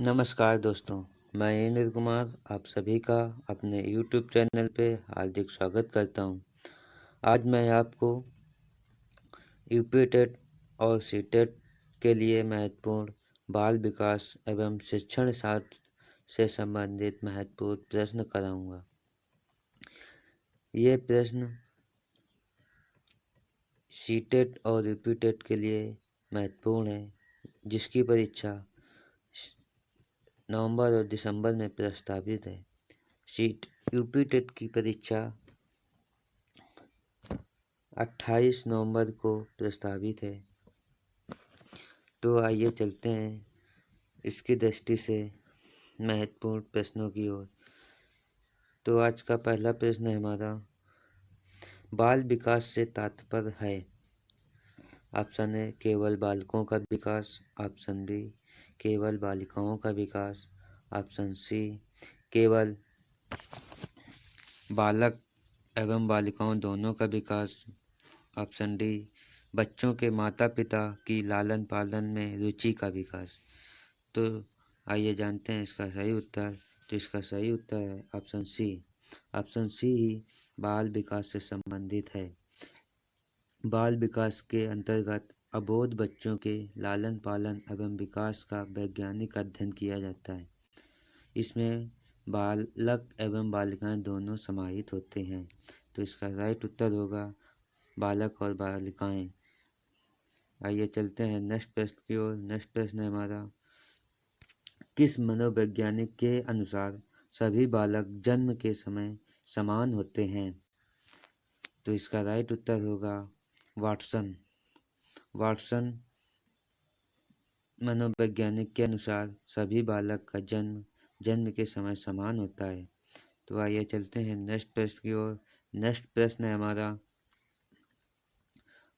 नमस्कार दोस्तों, मैं इंद्र कुमार आप सभी का अपने YouTube चैनल पे हार्दिक स्वागत करता हूँ। आज मैं आपको यूपी टेट और सीटेट के लिए महत्वपूर्ण बाल विकास एवं शिक्षण शास्त्र से संबंधित महत्वपूर्ण प्रश्न कराऊंगा। ये प्रश्न सीटेट और यूपी टेट के लिए महत्वपूर्ण है, जिसकी परीक्षा नवंबर और दिसंबर में प्रस्तावित है। यूपी टेट की परीक्षा 28 नवंबर को प्रस्तावित है। तो आइए चलते हैं इसकी दृष्टि से महत्वपूर्ण प्रश्नों की ओर। तो आज का पहला प्रश्न है हमारा, बाल विकास से तात्पर्य है। ऑप्शन ए केवल बालकों का विकास, ऑप्शन बी केवल बालिकाओं का विकास, ऑप्शन सी केवल बालक एवं बालिकाओं दोनों का विकास, ऑप्शन डी बच्चों के माता पिता की लालन पालन में रुचि का विकास। तो आइए जानते हैं इसका सही उत्तर। तो इसका सही उत्तर है ऑप्शन सी। ऑप्शन सी ही बाल विकास से संबंधित है। बाल विकास के अंतर्गत अबोध बच्चों के लालन पालन एवं विकास का वैज्ञानिक अध्ययन किया जाता है। इसमें बालक एवं बालिकाएं दोनों समाहित होते हैं। तो इसका राइट उत्तर होगा बालक और बालिकाएं। आइए चलते हैं नेक्स्ट प्रश्न की ओर। नेक्स्ट प्रश्न है हमारा, किस मनोवैज्ञानिक के अनुसार सभी बालक जन्म के समय समान होते हैं? तो इसका राइट उत्तर होगा वाटसन। वाटसन मनोवैज्ञानिक के अनुसार सभी बालक का जन्म के समय समान होता है। तो आइए चलते हैं नेक्स्ट प्रश्न की ओर। नेक्स्ट प्रश्न है हमारा,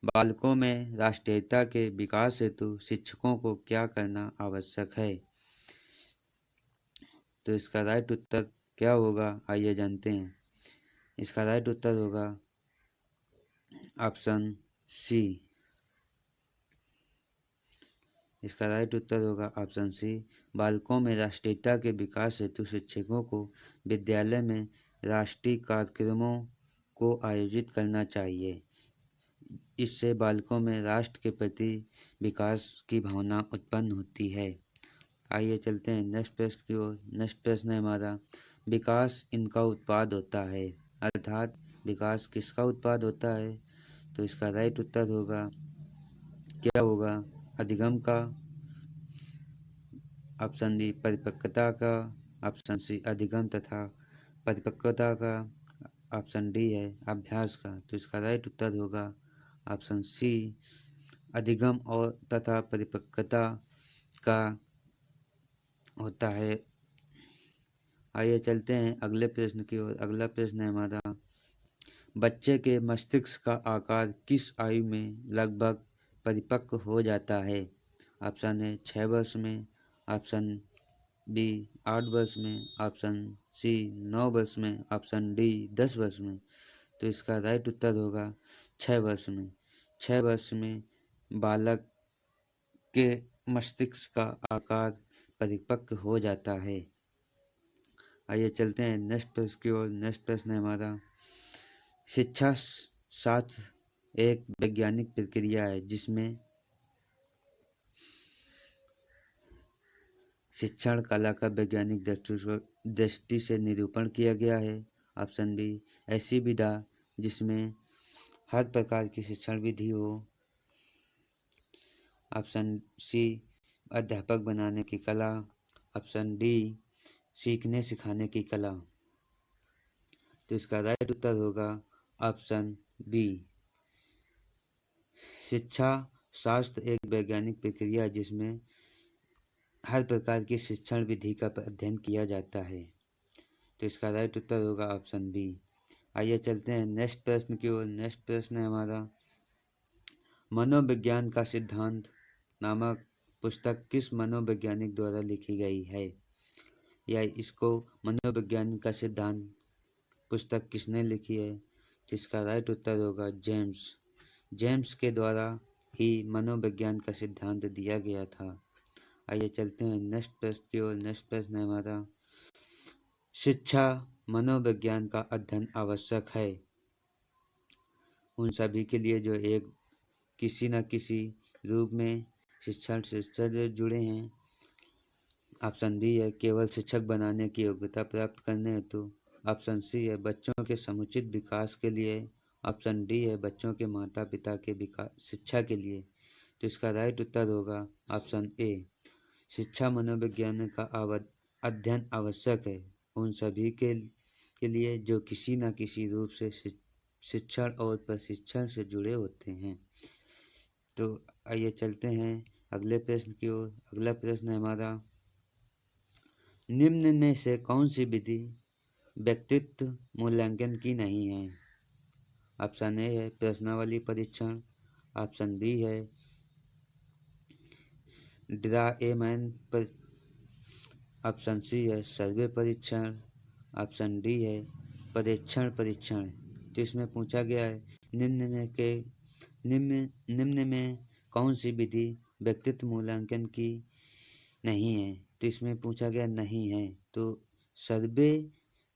बालकों में राष्ट्रीयता के विकास हेतु शिक्षकों को क्या करना आवश्यक है? तो इसका राइट उत्तर क्या होगा, आइए जानते हैं। इसका राइट उत्तर होगा ऑप्शन सी। इसका राइट उत्तर होगा ऑप्शन सी। बालकों में राष्ट्रीयता के विकास हेतु शिक्षकों को विद्यालय में राष्ट्रीय कार्यक्रमों को आयोजित करना चाहिए। इससे बालकों में राष्ट्र के प्रति विकास की भावना उत्पन्न होती है। आइए चलते हैं नेक्स्ट प्रश्न की ओर। नेक्स्ट प्रश्न है हमारा, विकास इनका उत्पाद होता है, अर्थात विकास किसका उत्पाद होता है? तो इसका राइट उत्तर होगा क्या होगा, अधिगम का, ऑप्शन बी परिपक्वता का, ऑप्शन सी अधिगम तथा परिपक्वता का, ऑप्शन डी है अभ्यास का। तो इसका राइट उत्तर होगा ऑप्शन सी अधिगम और तथा परिपक्वता का होता है। आइए चलते हैं अगले प्रश्न की ओर। अगला प्रश्न है हमारा, बच्चे के मस्तिष्क का आकार किस आयु में लगभग परिपक्व हो जाता है? ऑप्शन है 6 वर्ष में, ऑप्शन बी 8 वर्ष में, ऑप्शन सी 9 वर्ष में, ऑप्शन डी 10 वर्ष में। तो इसका राइट उत्तर होगा 6 वर्ष में। 6 वर्ष में बालक के मस्तिष्क का आकार परिपक्व हो जाता है। आइए चलते हैं नेक्स्ट प्रश्न की ओर। नेक्स्ट प्रश्न है हमारा, शिक्षा शास्त्र एक वैज्ञानिक प्रक्रिया है जिसमें शिक्षण कला का वैज्ञानिक दृष्टि से निरूपण किया गया है। ऑप्शन बी ऐसी विधा जिसमें हर प्रकार की शिक्षण विधि हो, ऑप्शन सी अध्यापक बनाने की कला, ऑप्शन डी सीखने सिखाने की कला। तो इसका राइट उत्तर होगा ऑप्शन बी। शिक्षा शास्त्र एक वैज्ञानिक प्रक्रिया है जिसमें हर प्रकार की शिक्षण विधि का अध्ययन किया जाता है। तो इसका राइट उत्तर होगा ऑप्शन बी। आइए चलते हैं नेक्स्ट प्रश्न की ओर। नेक्स्ट प्रश्न है हमारा, मनोविज्ञान का सिद्धांत नामक पुस्तक किस मनोवैज्ञानिक द्वारा लिखी गई है? या इसको मनोविज्ञान का सिद्धांत पुस्तक किसने लिखी है? तो इसका राइट उत्तर होगा जेम्स। जेम्स के द्वारा ही मनोविज्ञान का सिद्धांत दिया गया था। आइए चलते हैं नेक्स्ट प्रश्न की ओर। नेक्स्ट प्रश्न है हमारा, शिक्षा मनोविज्ञान का अध्ययन आवश्यक है उन सभी के लिए जो एक किसी न किसी रूप में शिक्षण से जुड़े हैं। ऑप्शन बी है केवल शिक्षक बनाने की योग्यता प्राप्त करने हेतु। ऑप्शन सी है बच्चों के समुचित विकास के लिए। ऑप्शन डी है बच्चों के माता पिता के विकास शिक्षा के लिए। तो इसका राइट उत्तर होगा ऑप्शन ए, शिक्षा मनोविज्ञान का अध्ययन आवश्यक है उन सभी के लिए जो किसी न किसी रूप से शिक्षण और प्रशिक्षण से जुड़े होते हैं। तो आइए चलते हैं अगले प्रश्न की ओर। अगला प्रश्न है हमारा, निम्न में से कौन सी विधि व्यक्तित्व मूल्यांकन की नहीं है। ऑप्शन ए है प्रश्नावली परीक्षण। ऑप्शन बी है ड्राएमैन पर। ऑप्शन सी है सर्वे परीक्षण। ऑप्शन डी है परीक्षण परीक्षण। तो इसमें पूछा गया है निम्न में कौन सी विधि व्यक्तित्व मूल्यांकन की नहीं है। तो इसमें पूछा गया नहीं है, तो सर्वे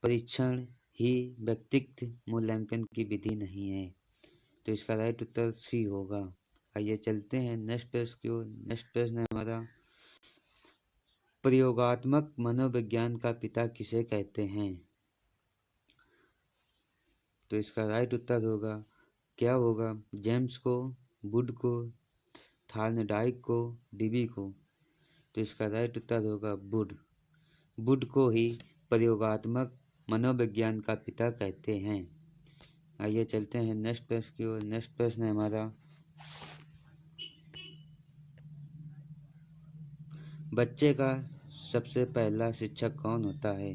परीक्षण ही व्यक्तित्व मूल्यांकन की विधि नहीं है। तो इसका राइट उत्तर सी होगा। आइए चलते हैं नेक्स्ट प्रश्न की ओर। नेक्स्ट प्रश्न है हमारा, प्रयोगात्मक मनोविज्ञान का पिता किसे कहते हैं। तो इसका राइट उत्तर होगा क्या होगा, जेम्स को, वुड को, थॉर्नडाइक को, डीबी को। तो इसका राइट उत्तर होगा वुड। वुड को ही प्रयोगात्मक मनोविज्ञान का पिता कहते हैं। आइए चलते हैं नेक्स्ट प्रश्न की ओर। नेक्स्ट प्रश्न है हमारा, बच्चे का सबसे पहला शिक्षक कौन होता है।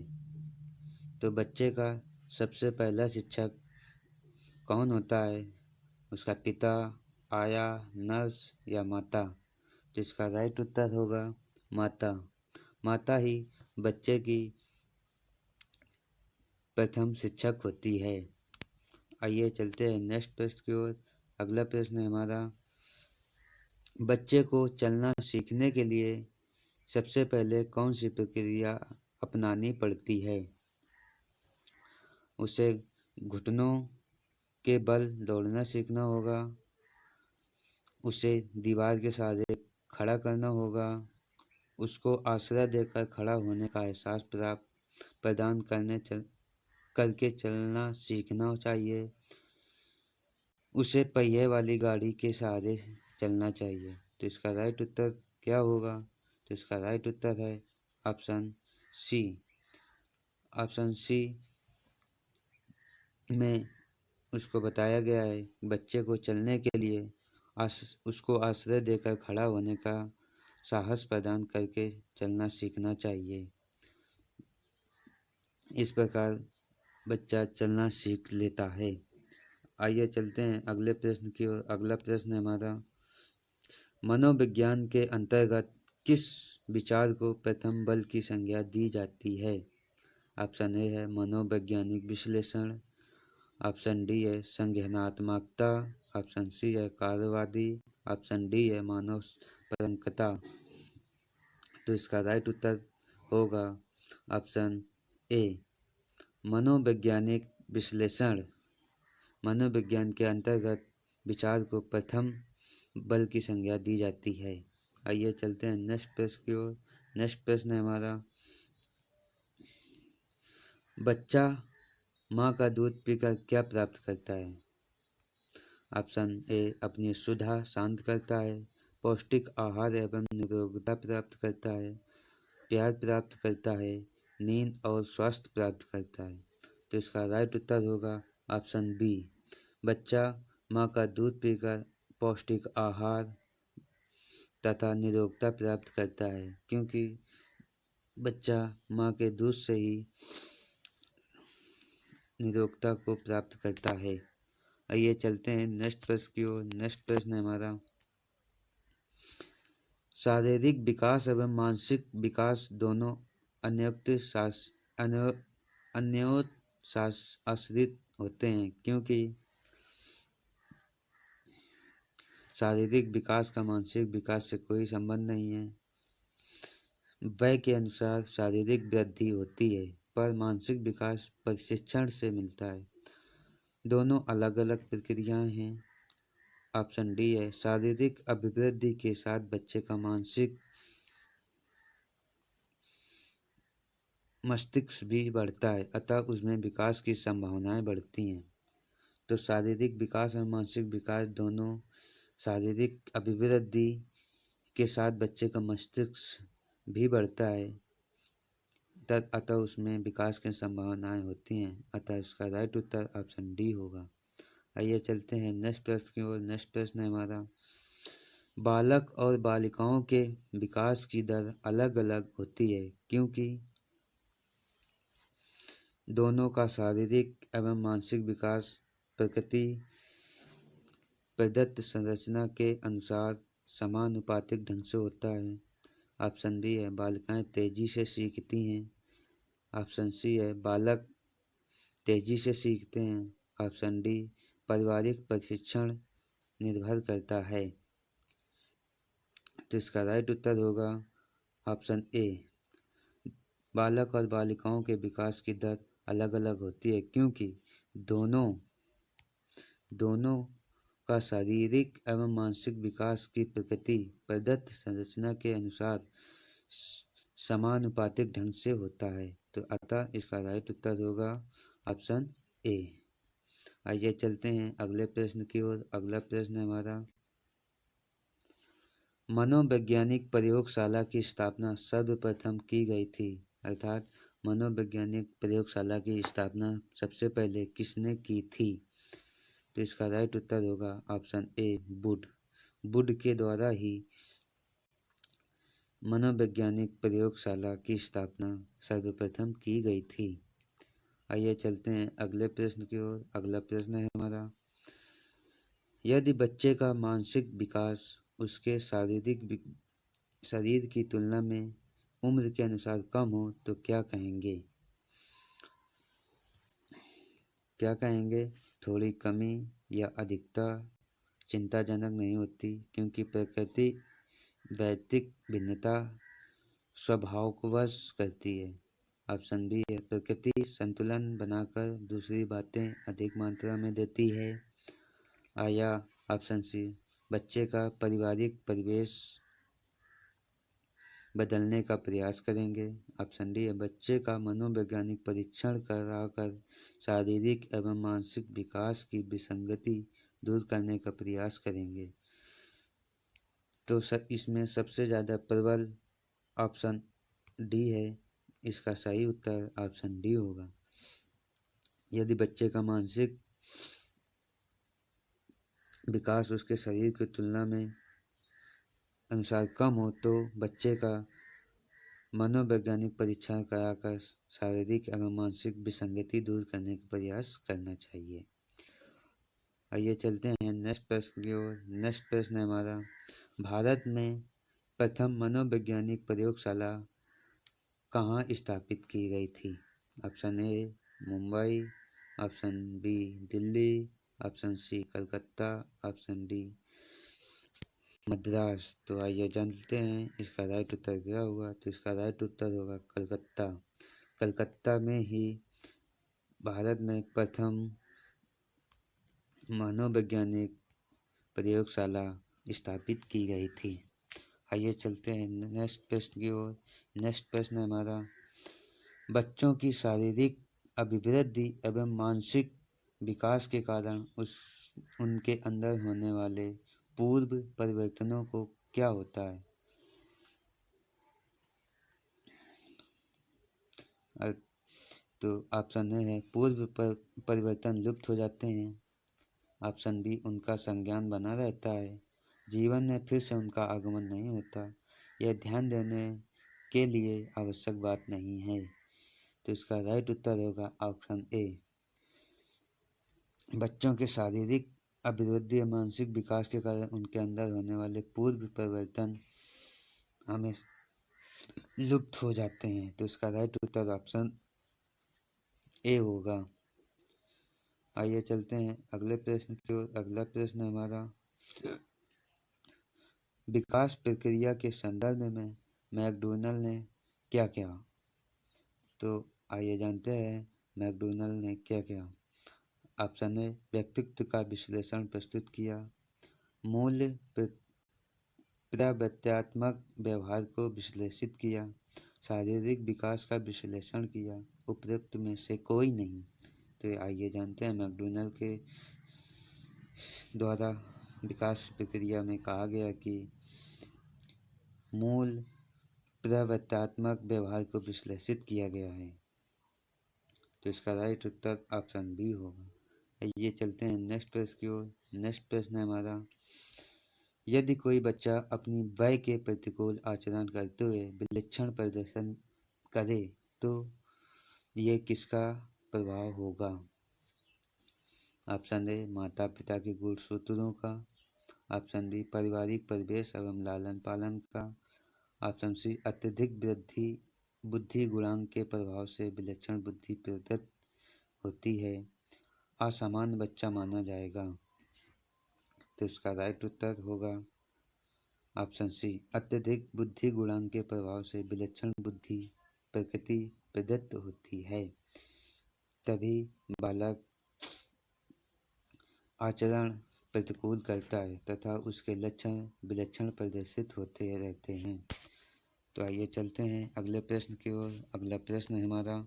तो बच्चे का सबसे पहला शिक्षक कौन होता है, उसका पिता, आया, नर्स या माता। तो इसका राइट उत्तर होगा माता। माता ही बच्चे की प्रथम शिक्षक होती है। आइए चलते हैं नेक्स्ट प्रश्न की ओर। अगला प्रश्न है हमारा, बच्चे को चलना सीखने के लिए सबसे पहले कौन सी प्रक्रिया अपनानी पड़ती है। उसे घुटनों के बल दौड़ना सीखना होगा, उसे दीवार के सहारे खड़ा करना होगा, उसको आश्रय देकर खड़ा होने का एहसास प्रदान करके चलना सीखना चाहिए, उसे पहिए वाली गाड़ी के सहारे चलना चाहिए। तो इसका राइट उत्तर क्या होगा। तो इसका राइट उत्तर है ऑप्शन सी। ऑप्शन सी में उसको बताया गया है बच्चे को चलने के लिए उसको आश्रय देकर खड़ा होने का साहस प्रदान करके चलना सीखना चाहिए। इस प्रकार बच्चा चलना सीख लेता है। आइए चलते हैं अगले प्रश्न की ओर। अगला प्रश्न है हमारा, मनोविज्ञान के अंतर्गत किस विचार को प्रथम बल की संज्ञा दी जाती है। ऑप्शन ए है मनोवैज्ञानिक विश्लेषण। ऑप्शन डी है संज्ञानात्मकता। ऑप्शन सी है कार्यवादी। ऑप्शन डी है मानव परंपरा। तो इसका राइट उत्तर होगा ऑप्शन ए, मनोवैज्ञानिक विश्लेषण। मनोविज्ञान के अंतर्गत विचार को प्रथम बल की संज्ञा दी जाती है। आइए चलते हैं नेक्स्ट प्रश्न की ओर। नेक्स्ट प्रश्न है हमारा, बच्चा माँ का दूध पीकर क्या प्राप्त करता है। ऑप्शन ए अपनी क्षुधा शांत करता है, पौष्टिक आहार एवं निरोगता प्राप्त करता है, प्यार प्राप्त करता है, नींद और स्वास्थ्य प्राप्त करता है। तो इसका राइट उत्तर होगा ऑप्शन बी, बच्चा माँ का दूध पीकर पौष्टिक आहार तथा निरोगता प्राप्त करता है, क्योंकि बच्चा माँ के दूध से ही निरोगता को प्राप्त करता है। आइए चलते हैं नेक्स्ट प्रश्न की ओर। नेक्स्ट प्रश्न है हमारा, शारीरिक विकास एवं मानसिक विकास दोनों आश्रित होते हैं, क्योंकि शारीरिक विकास का मानसिक विकास से कोई संबंध नहीं है। वय के अनुसार शारीरिक वृद्धि होती है, पर मानसिक विकास प्रशिक्षण से मिलता है। दोनों अलग अलग प्रक्रियाएं हैं। ऑप्शन डी है, शारीरिक अभिवृद्धि के साथ बच्चे का मानसिक मस्तिष्क भी बढ़ता है, अतः उसमें विकास की संभावनाएं बढ़ती हैं। तो शारीरिक विकास और मानसिक विकास दोनों, शारीरिक अभिवृद्धि के साथ बच्चे का मस्तिष्क भी बढ़ता है, अतः उसमें विकास की संभावनाएं होती हैं, अतः इसका राइट उत्तर ऑप्शन डी होगा। आइए चलते हैं नेक्स्ट प्रश्न की ओर। नेक्स्ट प्रश्न है हमारा, बालक और बालिकाओं के विकास की दर अलग अलग होती है क्योंकि दोनों का शारीरिक एवं मानसिक विकास प्रकृति प्रदत्त संरचना के अनुसार समानुपातिक ढंग से होता है। ऑप्शन बी है, बालिकाएं तेजी से सीखती हैं। ऑप्शन सी है, बालक तेजी से सीखते हैं। ऑप्शन डी, पारिवारिक प्रशिक्षण निर्भर करता है। तो इसका राइट उत्तर होगा ऑप्शन ए, बालक और बालिकाओं के विकास की दर अलग अलग होती है क्योंकि दोनों का शारीरिक एवं मानसिक विकास की प्रकृति प्रदत्त संरचना के अनुसार समानुपातिक ढंग से होता है। तो अतः इसका राइट उत्तर होगा ऑप्शन ए। आइए चलते हैं अगले प्रश्न की ओर। अगला प्रश्न है हमारा, मनोवैज्ञानिक प्रयोगशाला की स्थापना सर्वप्रथम की गई थी, अर्थात मनोवैज्ञानिक प्रयोगशाला की स्थापना सबसे पहले किसने की थी? तो इसका राइट उत्तर होगा ऑप्शन ए, वुड के द्वारा ही मनोवैज्ञानिक प्रयोगशाला की स्थापना सर्वप्रथम की गई थी। आइए चलते हैं अगले प्रश्न की ओर। अगला प्रश्न है हमारा, यदि बच्चे का मानसिक विकास उसके शरीर की तुलना में उम्र के अनुसार कम हो तो क्या कहेंगे? थोड़ी कमी या अधिकता चिंताजनक नहीं होती क्योंकि प्रकृति वैयक्तिक भिन्नता स्वभाववश करती है। ऑप्शन बी है, प्रकृति संतुलन बनाकर दूसरी बातें अधिक मात्रा में देती है। या ऑप्शन सी, बच्चे का पारिवारिक परिवेश बदलने का प्रयास करेंगे। ऑप्शन डी है, बच्चे का मनोवैज्ञानिक परीक्षण कराकर शारीरिक एवं मानसिक विकास की विसंगति दूर करने का प्रयास करेंगे। तो इसमें सबसे ज़्यादा प्रबल ऑप्शन डी है। इसका सही उत्तर ऑप्शन डी होगा। यदि बच्चे का मानसिक विकास उसके शरीर की तुलना में अनुसार कम हो तो बच्चे का मनोवैज्ञानिक परीक्षण कराकर शारीरिक एवं मानसिक विसंगति दूर करने का प्रयास करना चाहिए। आइए चलते हैं नेक्स्ट प्रश्न की ओर। नेक्स्ट प्रश्न है हमारा, भारत में प्रथम मनोवैज्ञानिक प्रयोगशाला कहाँ स्थापित की गई थी? Option A, Mumbai. Option B, Delhi. Option C, Calcutta. Option D, Madras. तो आइए जानते हैं इसका राइट उत्तर क्या होगा। तो इसका राइट उत्तर होगा कलकत्ता। कलकत्ता में ही भारत में प्रथम मनोवैज्ञानिक प्रयोगशाला स्थापित की गई थी। आइए चलते हैं नेक्स्ट प्रश्न की ओर। नेक्स्ट प्रश्न है हमारा, बच्चों की शारीरिक अभिवृद्धि एवं मानसिक विकास के कारण उनके अंदर होने वाले पूर्व परिवर्तनों को क्या होता है? तो ऑप्शन ए है, पूर्व परिवर्तन लुप्त हो जाते हैं। ऑप्शन बी, उनका संज्ञान बना रहता है, जीवन में फिर से उनका आगमन नहीं होता, यह ध्यान देने के लिए आवश्यक बात नहीं है। तो इसका राइट उत्तर होगा ऑप्शन ए, बच्चों के शारीरिक अभिवृद्धि और मानसिक विकास के कारण उनके अंदर होने वाले पूर्व परिवर्तन हमें लुप्त हो जाते हैं। तो इसका राइट उत्तर ऑप्शन ए होगा। आइए चलते हैं अगले प्रश्न की ओर। अगला प्रश्न है हमारा, विकास प्रक्रिया के संदर्भ में मैकडोनल्ड ने क्या किया? तो आइए जानते हैं मैकडोनल्ड ने क्या किया। ऑप्शन ए, व्यक्तित्व का विश्लेषण प्रस्तुत किया, मूल्य प्रवृत्त्यात्मक व्यवहार को विश्लेषित किया, शारीरिक विकास का विश्लेषण किया, उपरोक्त में से कोई नहीं। तो आइए जानते हैं मैकडोनल्ड के द्वारा विकास प्रक्रिया में कहा गया कि मूल प्रवृत्त्यात्मक व्यवहार को विश्लेषित किया गया है। तो इसका राइट उत्तर ऑप्शन बी होगा। ये चलते हैं नेक्स्ट प्रश्न की ओर। नेक्स्ट प्रश्न है हमारा, यदि कोई बच्चा अपनी वय के प्रतिकूल आचरण करते हुए विलक्षण प्रदर्शन करे तो ये किसका प्रभाव होगा? ऑप्शन ए, माता पिता के गुणसूत्रों का, ऑप्शन बी, पारिवारिक परिवेश एवं लालन पालन का, ऑप्शन सी, अत्यधिक बुद्धि गुणांक के प्रभाव से विलक्षण बुद्धि प्रदत्त होती है, असामान्य बच्चा माना जाएगा। तो इसका राइट उत्तर होगा ऑप्शन सी, अत्यधिक बुद्धि गुणांक के प्रभाव से विलक्षण बुद्धि प्रकृति प्रदत्त होती है, तभी बालक आचरण प्रतिकूल करता है तथा उसके लक्षण विलक्षण प्रदर्शित होते रहते हैं। तो आइए चलते हैं अगले प्रश्न की ओर। अगला प्रश्न है हमारा,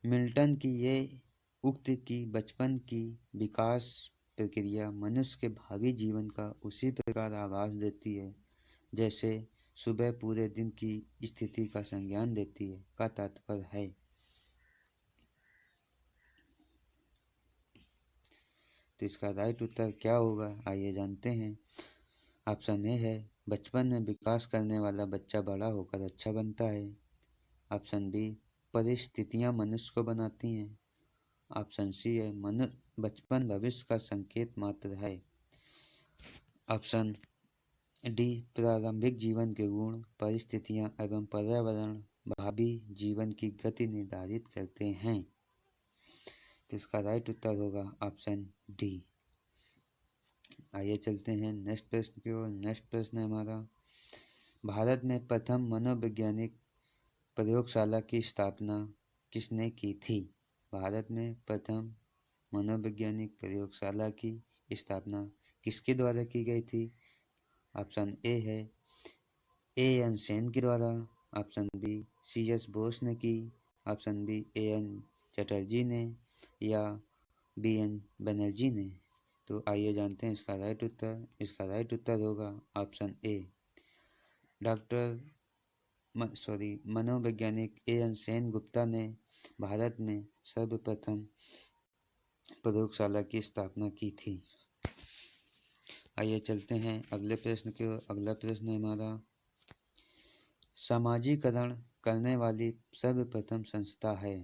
मिल्टन की ये उक्ति कि बचपन की विकास प्रक्रिया मनुष्य के भावी जीवन का उसी प्रकार आभास देती है जैसे सुबह पूरे दिन की स्थिति का संज्ञान देती है, का तात्पर्य है। तो इसका राइट उत्तर क्या होगा, आइए जानते हैं। ऑप्शन ए है, बचपन में विकास करने वाला बच्चा बड़ा होकर अच्छा बनता है। ऑप्शन बी, परिस्थितियां मनुष्य को बनाती हैं। ऑप्शन सी है, बचपन भविष्य का संकेत मात्र है। ऑप्शन डी, प्रारंभिक जीवन के गुण, परिस्थितियां एवं पर्यावरण भावी जीवन की गति निर्धारित करते हैं। तो इसका राइट उत्तर होगा ऑप्शन डी। आइए चलते हैं नेक्स्ट प्रश्न की ओर। नेक्स्ट प्रश्न है हमारा, भारत में प्रथम मनोवैज्ञानिक प्रयोगशाला की स्थापना किसने की थी? भारत में प्रथम मनोवैज्ञानिक प्रयोगशाला की स्थापना किसके द्वारा की गई थी? ऑप्शन ए है, एन सेन के द्वारा। Option B, CS. बोस ने की। ऑप्शन बी, एन चटर्जी ने, या बी.एन. बनर्जी ने। तो आइए जानते हैं इसका राइट उत्तर। इसका राइट उत्तर होगा ऑप्शन ए, मनोवैज्ञानिक एन सेन गुप्ता ने भारत में सर्वप्रथम प्रयोगशाला की स्थापना की थी। आइए चलते हैं अगले प्रश्न की ओर। अगला प्रश्न है हमारा, समाजीकरण करने वाली सर्वप्रथम संस्था है।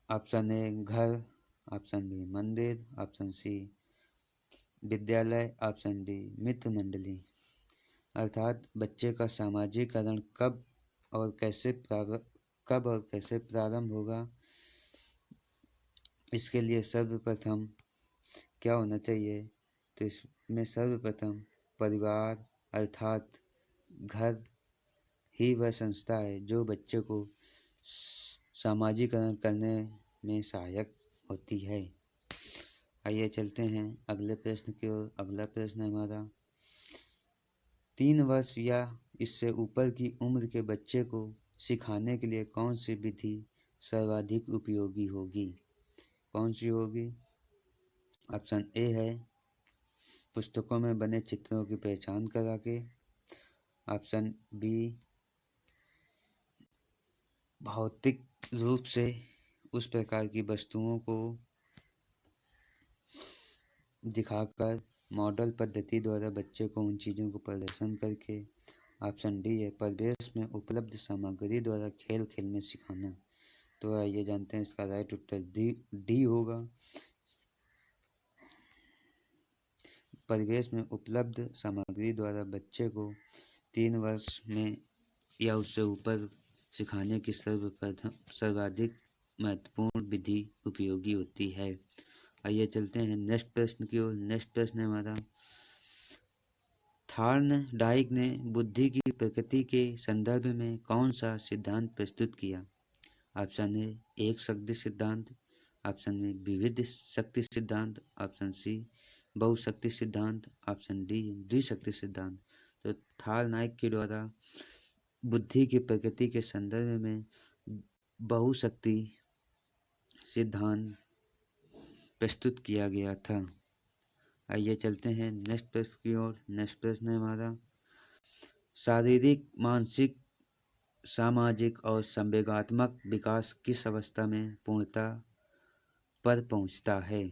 ऑप्शन ए, घर। ऑप्शन बी, मंदिर। ऑप्शन सी, विद्यालय। ऑप्शन डी, मित्र मंडली। अर्थात बच्चे का सामाजिकरण कब और कैसे प्रारंभ होगा, इसके लिए सर्वप्रथम क्या होना चाहिए? तो इसमें सर्वप्रथम परिवार अर्थात घर ही वह संस्था है जो बच्चे को सामाजिकरण करने में सहायक होती है। आइए चलते हैं अगले प्रश्न की ओर। अगला प्रश्न है हमारा, 3 वर्ष या इससे ऊपर की उम्र के बच्चे को सिखाने के लिए कौन सी विधि सर्वाधिक उपयोगी होगी? कौन सी होगी? ऑप्शन ए है, पुस्तकों में बने चित्रों की पहचान करा के। ऑप्शन बी, भौतिक रूप से उस प्रकार की वस्तुओं को दिखाकर मॉडल पद्धति द्वारा बच्चे को उन चीज़ों को प्रदर्शन करके। ऑप्शन डी है, परिवेश में उपलब्ध सामग्री द्वारा खेल खेल में सिखाना। तो आइए जानते हैं इसका राइट उत्तर डी होगा। परिवेश में उपलब्ध सामग्री द्वारा बच्चे को 3 वर्ष में या उससे ऊपर सिखाने की सर्वाधिक महत्वपूर्ण विधि उपयोगी होती है। आइए चलते हैं नेक्स्ट प्रश्न की ओर। नेक्स्ट प्रश्न है हमारा, थॉर्नडाइक ने बुद्धि की प्रकृति के संदर्भ में कौन सा सिद्धांत प्रस्तुत किया? ऑप्शन ए एक शक्ति सिद्धांत, ऑप्शन बी विविध शक्ति सिद्धांत, ऑप्शन सी बहुशक्ति सिद्धांत, ऑप्शन डी द्विशक्ति सिद्धांत। तो थॉर्नडाइक के द्वारा बुद्धि की प्रकृति के संदर्भ में बहुशक्ति सिद्धांत प्रस्तुत किया गया था। आइए चलते हैं नेक्स्ट प्रश्न की ओर। नेक्स्ट प्रश्न है हमारा, शारीरिक, मानसिक, सामाजिक और संवेगात्मक विकास किस अवस्था में पूर्णता पर पहुंचता है?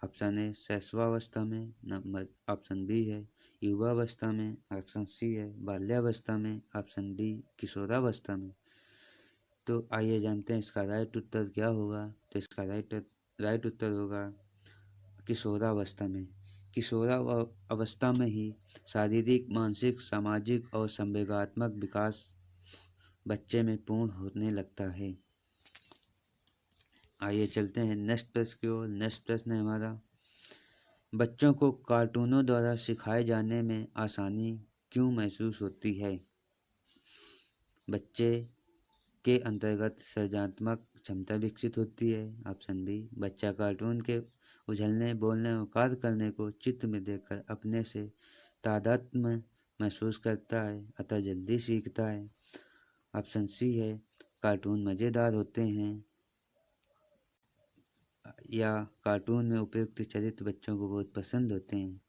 ऑप्शन ए शैशवावस्था में, नंबर ऑप्शन बी है युवावस्था में, ऑप्शन सी है बाल्यावस्था में, ऑप्शन डी किशोरावस्था में। तो आइए जानते हैं इसका राइट उत्तर क्या होगा। तो इसका राइट उत्तर होगा किशोरावस्था में। किशोरावस्था में ही शारीरिक, मानसिक, सामाजिक और संवेगात्मक विकास बच्चे में पूर्ण होने लगता है। आइए चलते हैं नेक्स्ट प्रश्न की ओर। नेक्स्ट प्रश्न है हमारा, बच्चों को कार्टूनों द्वारा सिखाए जाने में आसानी क्यों महसूस होती है? बच्चे के अंतर्गत सृजनात्मक क्षमता विकसित होती है। ऑप्शन बी, बच्चा कार्टून के उछलने, बोलने और कार्य करने को चित्र में देखकर अपने से तादात्म्य महसूस करता है, अतः जल्दी सीखता है। ऑप्शन सी है कार्टून मज़ेदार होते हैं या कार्टून में उपयुक्त चरित्र बच्चों को बहुत पसंद होते हैं।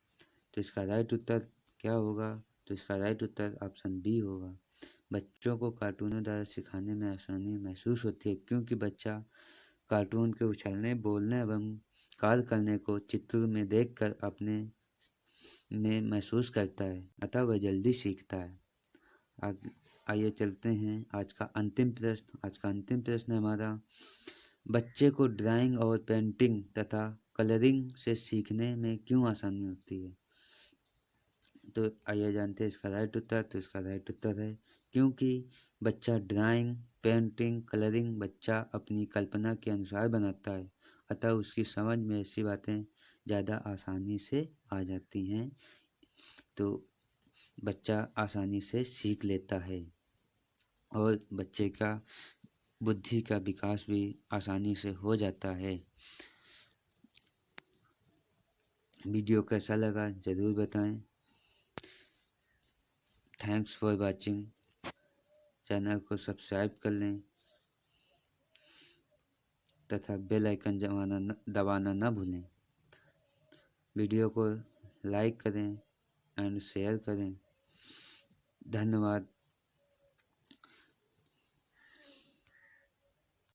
तो इसका राइट उत्तर क्या होगा? तो इसका राइट उत्तर ऑप्शन बी होगा। बच्चों को कार्टूनों द्वारा सिखाने में आसानी महसूस होती है क्योंकि बच्चा कार्टून के उछलने, बोलने एवं कार्य करने को चित्र में देखकर अपने में महसूस करता है, अतः वह जल्दी सीखता है। आइए चलते हैं आज का अंतिम प्रश्न। आज का अंतिम प्रश्न है हमारा, बच्चे को ड्राइंग और पेंटिंग तथा कलरिंग से सीखने में क्यों आसानी होती है? तो आइए जानते हैं इसका राइट उत्तर। तो इसका राइट उत्तर है क्योंकि बच्चा ड्राइंग, पेंटिंग, कलरिंग बच्चा अपनी कल्पना के अनुसार बनाता है, अतः उसकी समझ में ऐसी बातें ज़्यादा आसानी से आ जाती हैं, तो बच्चा आसानी से सीख लेता है और बच्चे का बुद्धि का विकास भी आसानी से हो जाता है। वीडियो कैसा लगा ज़रूर बताएं। Thanks for watching. चैनल को सब्सक्राइब कर लें तथा बेल आइकन दबाना न भूलें। वीडियो को लाइक करें एंड शेयर करें। धन्यवाद।